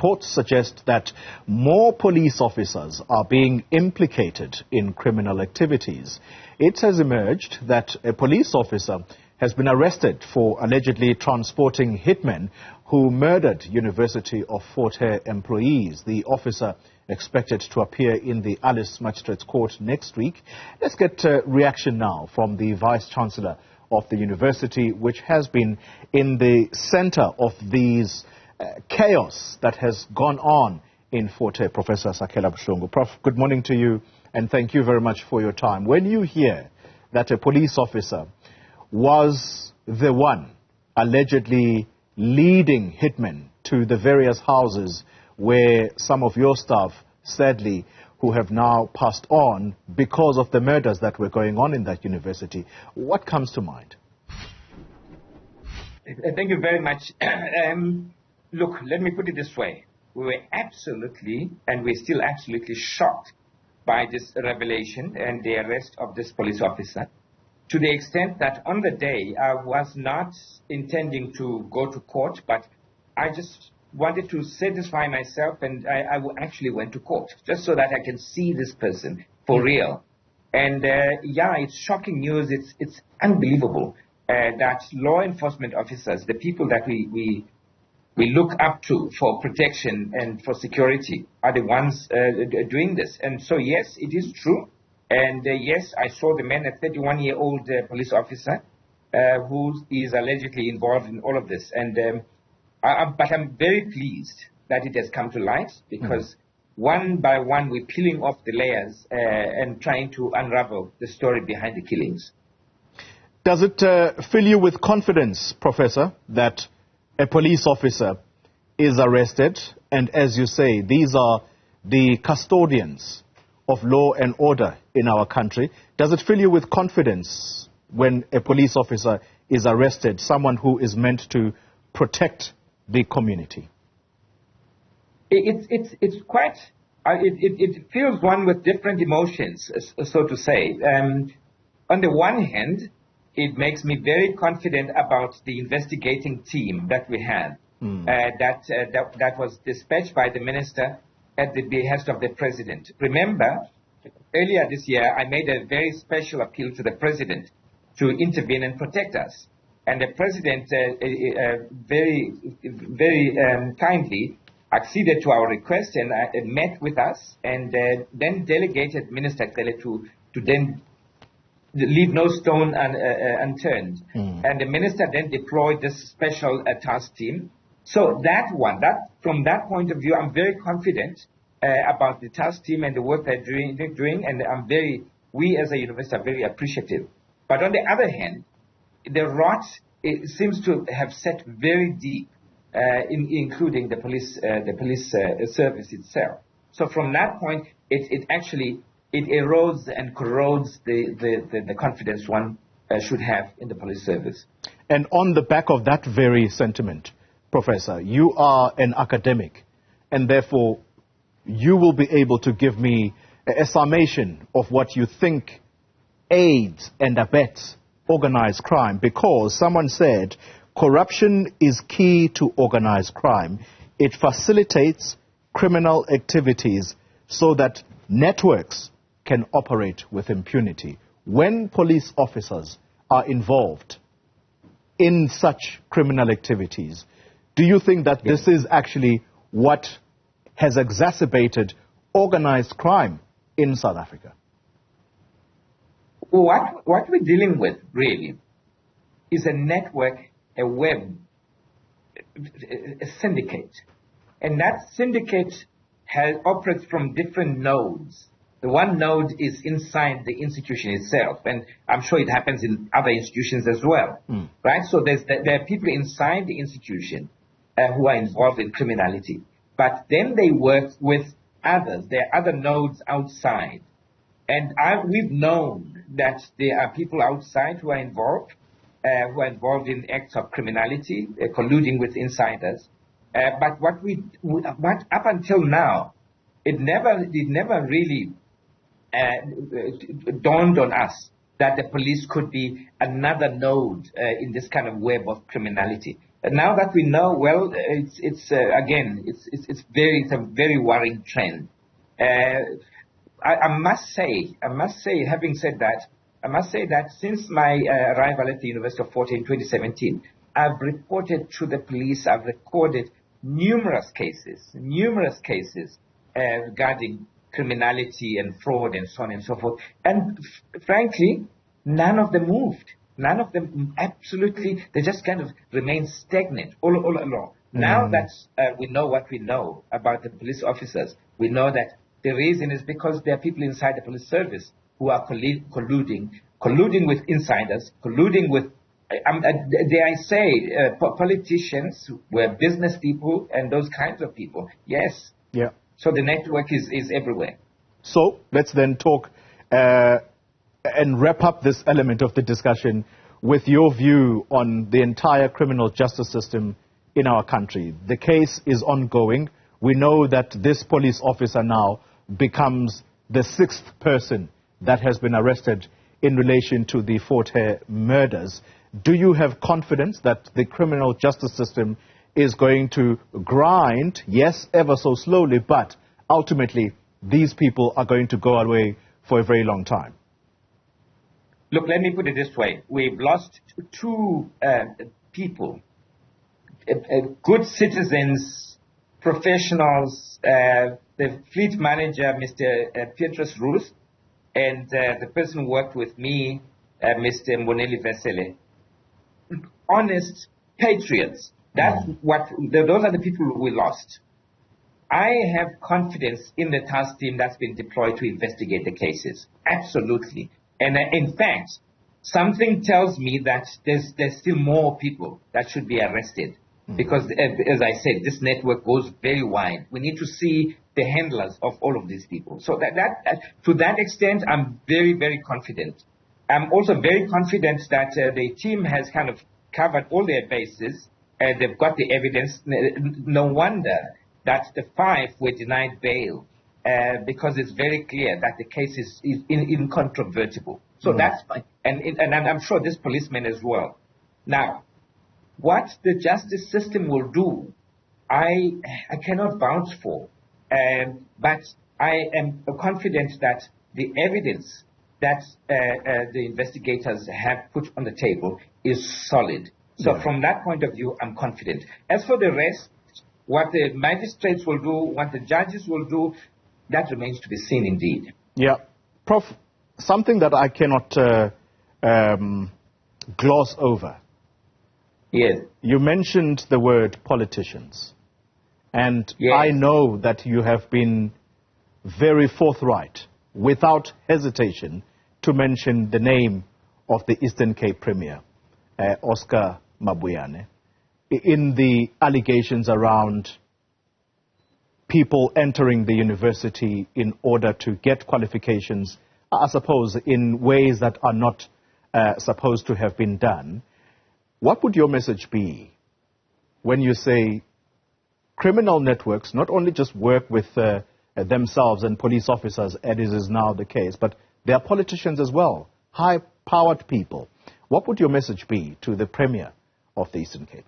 reports suggest that more police officers are being implicated in criminal activities. It has emerged that a police officer has been arrested for allegedly transporting hitmen who murdered University of Fort Hare employees. The officer expected to appear in the Alice Magistrate's Court next week. Let's get a reaction now from the Vice-Chancellor of the university, which has been in the center of these chaos that has gone on in Fort Hare, Professor Sakhela Buhlungu. Prof, good morning to you, and thank you very much for your time. When you hear that a police officer was the one allegedly leading hitmen to the various houses where some of your staff, sadly, who have now passed on because of the murders that were going on in that university, what comes to mind? Thank you very much. Look, let me put it this way. We were absolutely, and we're still absolutely shocked by this revelation and the arrest of this police officer, to the extent that on the day I was not intending to go to court, but I just wanted to satisfy myself, and I actually went to court just so that I can see this person for real. And yeah, it's shocking news. It's unbelievable that law enforcement officers, the people that we look up to for protection and for security, are the ones doing this. And so yes, it is true. And yes, I saw the man, a 31-year-old police officer who is allegedly involved in all of this. And but I'm very pleased that it has come to light, because one by one we're peeling off the layers and trying to unravel the story behind the killings. Does it fill you with confidence, Professor, that a police officer is arrested, and as you say, these are the custodians of law and order in our country? Does it fill you with confidence when a police officer is arrested, someone who is meant to protect the community? It's quite, it fills one with different emotions, so to say. On the one hand, it makes me very confident about the investigating team that we had, that was dispatched by the minister at the behest of the president. Remember, earlier this year, I made a very special appeal to the president to intervene and protect us. And the president very kindly acceded to our request and met with us, and then delegated Minister Xoli to then leave no stone unturned. And the minister then deployed this special task team. So from that point of view, I'm very confident about the task team and the work they're doing, and we as a university are very appreciative. But on the other hand, the rot, it seems to have set very deep, including the police service itself. So from that point, it actually erodes and corrodes the confidence one should have in the police service. And on the back of that very sentiment, Professor, you are an academic, and therefore you will be able to give me a summation of what you think aids and abets organized crime, because someone said corruption is key to organized crime. It facilitates criminal activities so that networks can operate with impunity. When police officers are involved in such criminal activities, do you think that this is actually what has exacerbated organized crime in South Africa? What we're dealing with, really, is a network, a web, a syndicate. And that syndicate operates from different nodes. The one node is inside the institution itself, and I'm sure it happens in other institutions as well, right? So there are people inside the institution who are involved in criminality. But then they work with others. There are other nodes outside. And we've known that there are people outside who are involved in acts of criminality, colluding with insiders. But what up until now, it never really dawned on us that the police could be another node in this kind of web of criminality. Now that we know, well, it's a very worrying trend. I must say, having said that, I must say that since my arrival at the University of Fort Hare in 2017, I've reported to the police, I've recorded numerous cases regarding criminality and fraud and so on and so forth. And frankly, none of them moved. None of them absolutely, they just kind of remain stagnant all along. Now that we know what we know about the police officers, we know that the reason is because there are people inside the police service who are colluding with insiders, colluding with, dare I say, politicians, were business people and those kinds of people. Yes. Yeah. So the network is everywhere. So let's then talk and wrap up this element of the discussion with your view on the entire criminal justice system in our country. The case is ongoing. We know that this police officer now becomes the 6th person that has been arrested in relation to the Fort Hare murders. Do you have confidence that the criminal justice system is going to grind, yes, ever so slowly, but ultimately these people are going to go away for a very long time? Look, let me put it this way. We've lost 2 people, good citizens, professionals, the fleet manager, Mr. Petrus Roos, and the person who worked with me, Mr. Mboneli Vesele. Honest patriots. Those are the people we lost. I have confidence in the task team that's been deployed to investigate the cases. Absolutely. And in fact, something tells me that there's still more people that should be arrested. Because, as I said, this network goes very wide. We need to see the handlers of all of these people. So to that extent, I'm very, very confident. I'm also very confident that the team has kind of covered all their bases. They've got the evidence. No wonder that the 5 were denied bail, because it's very clear that the case is incontrovertible. So that's fine. And I'm sure this policeman as well. Now, what the justice system will do, I cannot vouch for, but I am confident that the evidence that the investigators have put on the table is solid. So from that point of view, I'm confident. As for the rest, what the magistrates will do, what the judges will do, that remains to be seen indeed. Yeah. Prof, something that I cannot gloss over. Yes. You mentioned the word politicians. And yes. I know that you have been very forthright, without hesitation, to mention the name of the Eastern Cape Premier, Oscar Mabuyane, in the allegations around people entering the university in order to get qualifications, I suppose, in ways that are not supposed to have been done. What would your message be when you say criminal networks not only just work with themselves and police officers, as is now the case, but they are politicians as well, high-powered people? What would your message be to the Premier of the Eastern Cape?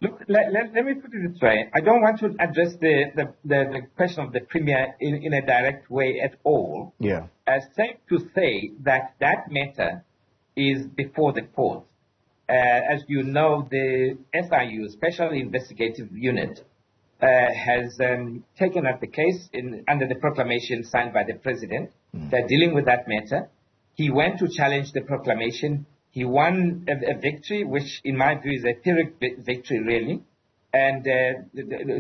Look, let me put it this way. I don't want to address the question of the Premier in a direct way at all. Yeah. Safe to say that matter is before the court. As you know, the SIU, Special Investigative Unit, has taken up the case under the proclamation signed by the President. They're dealing with that matter. He went to challenge the proclamation. He won a victory, which in my view is a Pyrrhic victory, really. And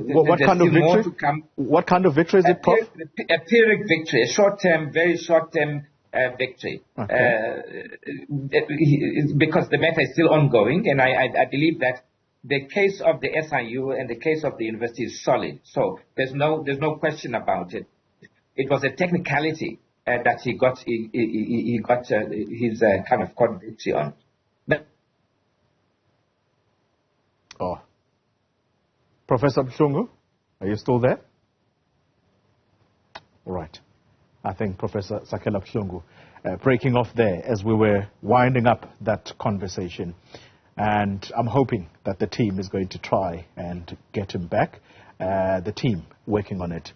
what kind of victory? To come. What kind of victory is it, Prof? A Pyrrhic victory, a short-term, very short-term victory. Okay. Because the matter is still ongoing, and I believe that the case of the SIU and the case of the university is solid. So there's no question about it. It was a technicality that he got his kind of court victory on. Professor Buhlungu, are you still there? All right. I think Professor Sakhela Buhlungu breaking off there as we were winding up that conversation. And I'm hoping that the team is going to try and get him back. The team working on it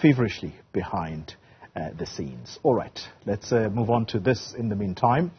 feverishly behind the scenes. All right, let's move on to this in the meantime.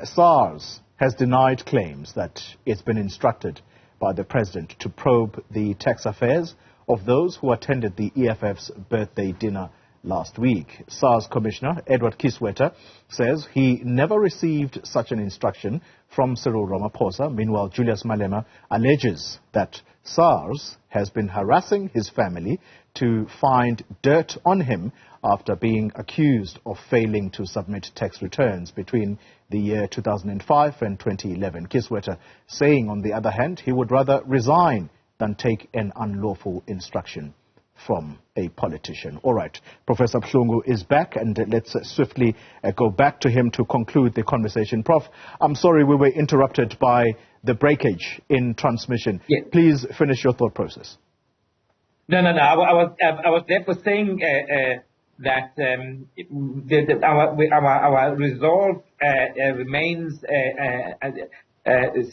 SARS has denied claims that it's been instructed by the president to probe the tax affairs of those who attended the EFF's birthday dinner last week. SARS Commissioner Edward Kisweta says he never received such an instruction from Cyril Ramaphosa. Meanwhile, Julius Malema alleges that SARS has been harassing his family to find dirt on him after being accused of failing to submit tax returns between the year 2005 and 2011. Kisweta saying, on the other hand, he would rather resign than take an unlawful instruction from a politician. All right, Professor Buhlungu is back, and let's swiftly go back to him to conclude the conversation. Prof, I'm sorry we were interrupted by the breakage in transmission. Yes. Please finish your thought process. No. I was therefore saying that our resolve remains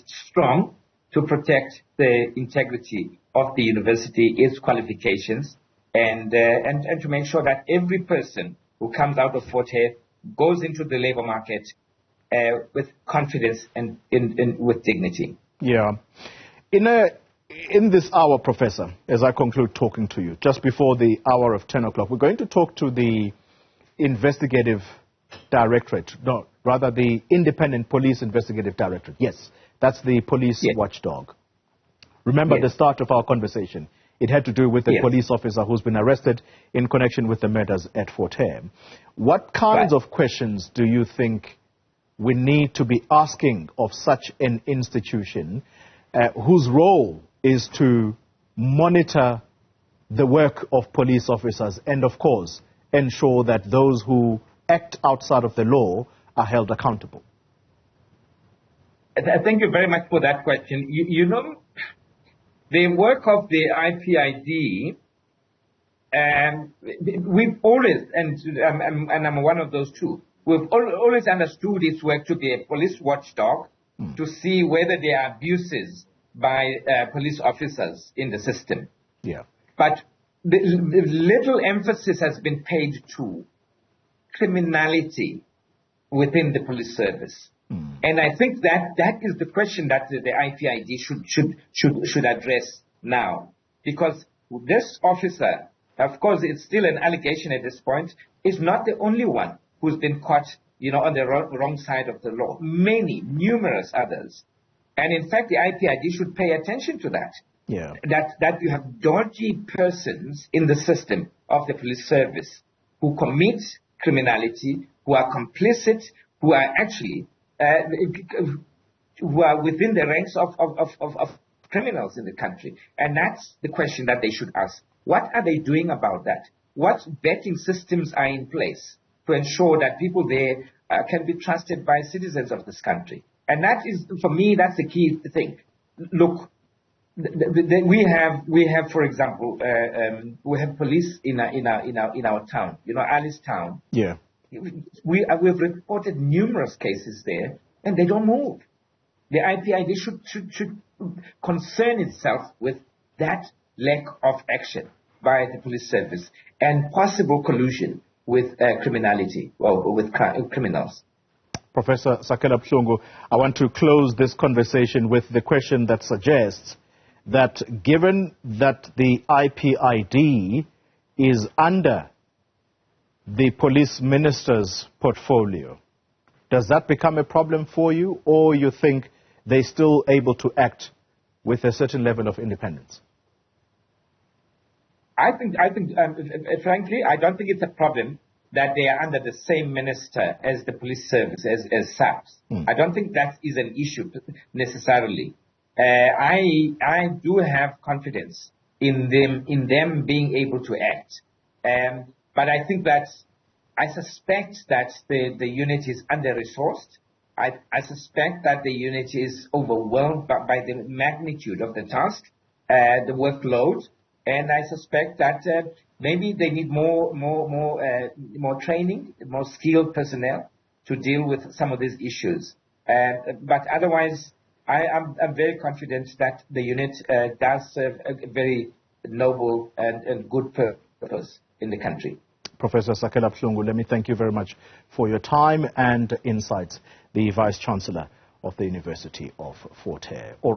strong to protect the integrity of the university, its qualifications, and to make sure that every person who comes out of Fort Hare goes into the labor market with confidence and with dignity. Yeah. In this hour, Professor, as I conclude talking to you, just before the hour of 10 o'clock, we're going to talk to the investigative directorate, no, rather the Independent Police Investigative Directorate. Yes, that's the police watchdog. Remember the start of our conversation. It had to do with a police officer who's been arrested in connection with the murders at Fort Hare. What kinds of questions do you think we need to be asking of such an institution whose role is to monitor the work of police officers and, of course, ensure that those who act outside of the law are held accountable? Thank you very much for that question. You know, the work of the IPID, we've always, and I'm one of those too, we've always understood its work to be a police watchdog to see whether there are abuses by police officers in the system. Yeah. But the little emphasis has been paid to criminality within the police service. And I think that is the question that the IPID should address now. Because this officer, of course, it's still an allegation at this point, is not the only one who's been caught, on the wrong side of the law. Numerous others. And in fact, the IPID should pay attention to that. Yeah. That you have dodgy persons in the system of the police service who commit criminality, who are complicit, who are actually who are within the ranks of criminals in the country. And that's the question that they should ask. What are they doing about that? What vetting systems are in place to ensure that people there can be trusted by citizens of this country? And that is, for me, that's the key thing. Look, we have, for example, we have police in our town. Alice Town. Yeah. We've reported numerous cases there, and they don't move. The IPID should concern itself with that lack of action by the police service and possible collusion with criminality, or with criminals. Professor Sakhela Buhlungu, I want to close this conversation with the question that suggests that given that the IPID is under the police minister's portfolio, does that become a problem for you, or you think they're still able to act with a certain level of independence? I think, frankly, I don't think it's a problem that they are under the same minister as the police service, as SARS. I don't think that is an issue necessarily. I do have confidence in them being able to act. But I think I suspect that the unit is under-resourced. I suspect that the unit is overwhelmed by the magnitude of the task, the workload, and I suspect that maybe they need more training, more skilled personnel to deal with some of these issues. But otherwise, I'm very confident that the unit does serve a very noble and good purpose in the country. Professor Sakhela Buhlungu, let me thank you very much for your time and insights, the Vice-Chancellor of the University of Fort Hare.